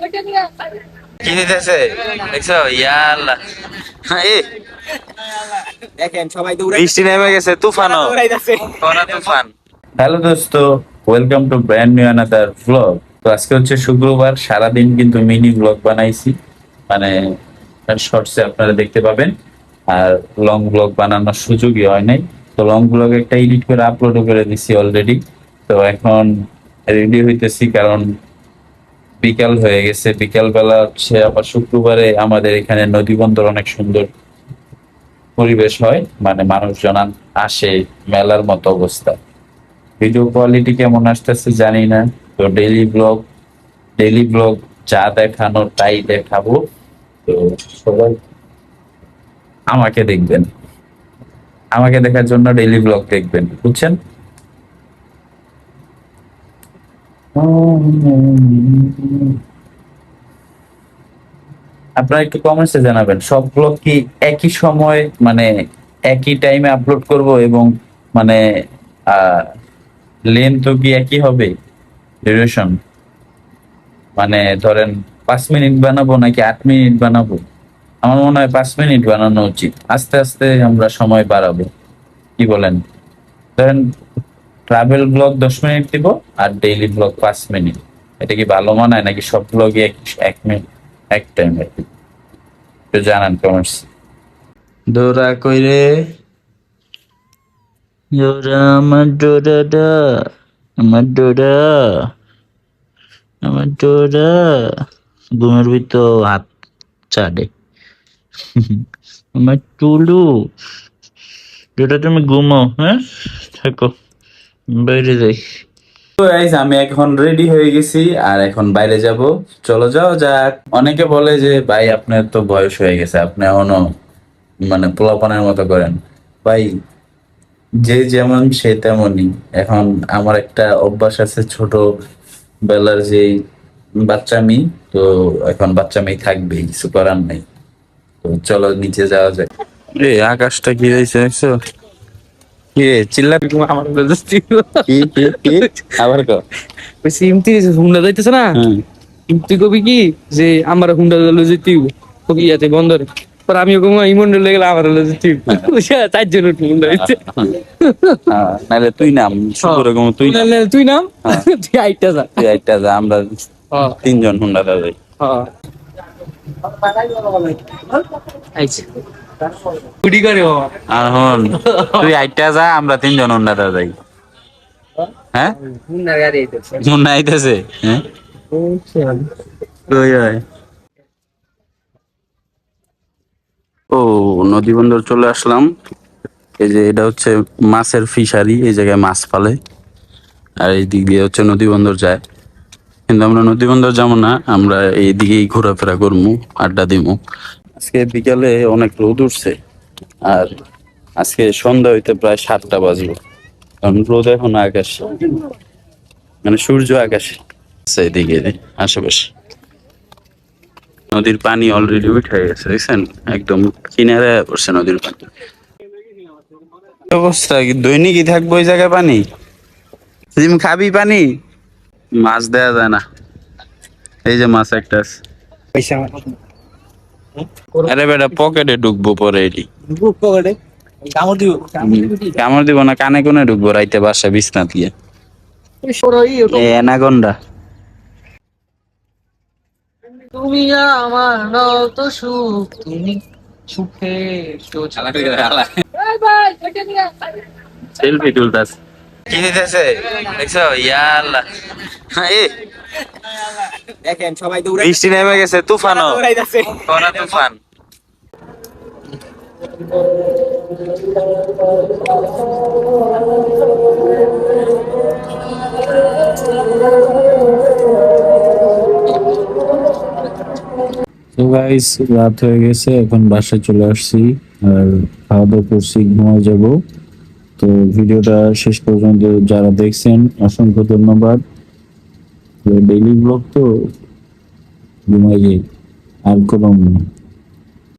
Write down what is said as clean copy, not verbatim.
কি দিতেছে দেখছো? ইয়াল্লা দেখেন সবাই দৌড়াই বৃষ্টি নেমে গেছে, তুফানও দৌড়াইতাছে। করা তুফান। হ্যালো দোস্ত, welcome to brand new another vlog. তো আজকে হচ্ছে শুক্রবার, সারাদিন কিন্তু মিনি ভ্লগ বানাইছি, মানে শর্টসে আপনারা দেখতে পাবেন। আর লং ভ্লগ বানানোর সুযোগই হয় নাই। তো লং ভ্লগ একটা এডিট করে আপলোডও করে দিছি অলরেডি। তো এখন রেডি হইতেছি, কারণ বিকাল হয়ে গেছে। বিকাল বেলা হচ্ছে আবার শুক্রবারে আমাদের এখানে নদী বন্দর অনেক সুন্দর পরিবেশ হয়, মানে মানুষজন আসে, মেলার মতো অবস্থা। ভিডিও কোয়ালিটি কেমন আসতেছে জানি না। তো ডেইলি ব্লগ যা দেখানো তাই দেখাবো। তো সবাই আমাকে দেখবেন, আমাকে দেখার জন্য ডেইলি ব্লগ দেখবেন, বুঝছেন? আপনারা একটু কমেন্টসে জানাবেন সব ব্লগ কি একই সময়, মানে একই টাইমে আপলোড করব, এবং মানে আহ লেন্থও কি একই হবে, ডিউরেশন? মানে ধরেন 5 মিনিট বানাবো নাকি 8 মিনিট বানাবো? আমার মনে হয় 5 মিনিট বানানো উচিত, আস্তে আস্তে আমরা সময় বাড়াবো। কি বলেন? ধরেন ট্রাভেল ব্লগ 10 মিনিট দিব, আর ডেইলি ব্লগ 5 মিনিট। এটা কি ভালো মনে হয়, নাকি সব ব্লগে 1 মিনিট এক টাইম? একটু জানান কমেন্টস। ডোরা কইরে, ডোরা আমার ডোরাটা, আমার ডোরা, আমার ডোরা ঘুমের ভিতর হাত চাটে। আমার টুলু, যেটা তুমি ঘুমো, হ্যাঁ থাকো, বাইরে যাই। তো গাইস, আমি এখন রেডি হয়ে গেছি আর এখন বাইরে যাব। চলো যাও যাক। অনেকে বলে যে ভাই আপনার তো বয়স হয়ে গেছে, আপনি এখনো মানে পোলাপানের মতো করেন। ভাই, যে যেমন সে তেমনই। এখন আমার একটা অভ্যাস আছে ছোট বেলার, যে বাচ্চামি। তো এখন বাচ্চামি থাকবেই, কিছু করার নাই। তো চলো নিচে যাওয়া যায়। রে আকাশটা কি হয়েছে দেখছো? কি রে চিল্লা? আমার জাস্ট কি আবার কো? ওই সিমটি হুন্ডা যাইতেছে না, হুম। তুই কবি কি যে আমার হুন্ডা লয়ে যেতে কবি ইয়াতে বন্দরে। পর আমিও কমা ইমন্ডে লেগে গেলে আমার লয়ে যেতে চারজন উঠবো হুন্ডা হইছে। নাহলে তুই নাম, শুক্র কম তুই নাম। তুই নাম, হ্যাঁ। তুই আইটা যা। তুই একটা যা, আমরা তিনজন হুন্ডা যাই। আইছে গুডি করে বাবা। আর হন, তুই আইটা যা, আমরা তিনজন হুন্ডা যাই। হ্যাঁ, হুন্ডা গাড়ি আইতেছে। মুন্না আইতেছে। হ্যাঁ, কই হয়? ও, নদী বন্দর চলে আসলাম। এই যে এটা হচ্ছে মাছের ফিশারি, এই জায়গায় মাছ পালে। আর এই দিক দিয়ে হচ্ছে নদী বন্দর যায়। কিন্তু আমরা নদী বন্দর যাবো না, আমরা এইদিকেই ঘোরাফেরা করবো, আড্ডা দিবো। আজকে বিকালে অনেক রোদ উঠছে, আর আজকে সন্ধ্যা হইতে প্রায় 7টা বাজলো। কারণ রোদ এখন আকাশে, মানে সূর্য আকাশে আছে এদিকে আশেপাশে। নদীর পানি অলরেডি উঠে গেছে, দেখছেন? একদম কিনারে পড়ছে নদীর পানি। কি অবস্থা, কি দৈনিকই থাকবো ওই জায়গায় পানি? জিম খাবি পানি? মাছ দেয়া যায় না। এই যে মাছ একটা আছে। পয়সা আরে বেটা, পকেটে ঢুকবো পরে এটি। বুক পকেটে কামড় দিব। কামড় দিব না, কানে কোনে ঢুকবো রাইতে বাসা বিছনা দিয়ে। এনাগন্ডা। তুমি আমার নত সুখ, তুমি সুখে সেলফি তুলতাস। কি দিতেছে দেখছো? ইয়াল্লা দেখেন সবাই দৌড়াই বৃষ্টি নেমে গেছে, তুফানও দৌড়াইতাছে। করা তুফান। তো গাইস, রাত হয়ে গেছে, এখন বাসায় চলে আসছি। আর খাওয়া দাওয়া করছি, ঘুমায় যাব। তো ভিডিওটা শেষ পর্যন্ত যারা দেখছেন অসংখ্য ধন্যবাদ। ডেইলি ব্লগ তো ঘুমাই যাই, আর কোনো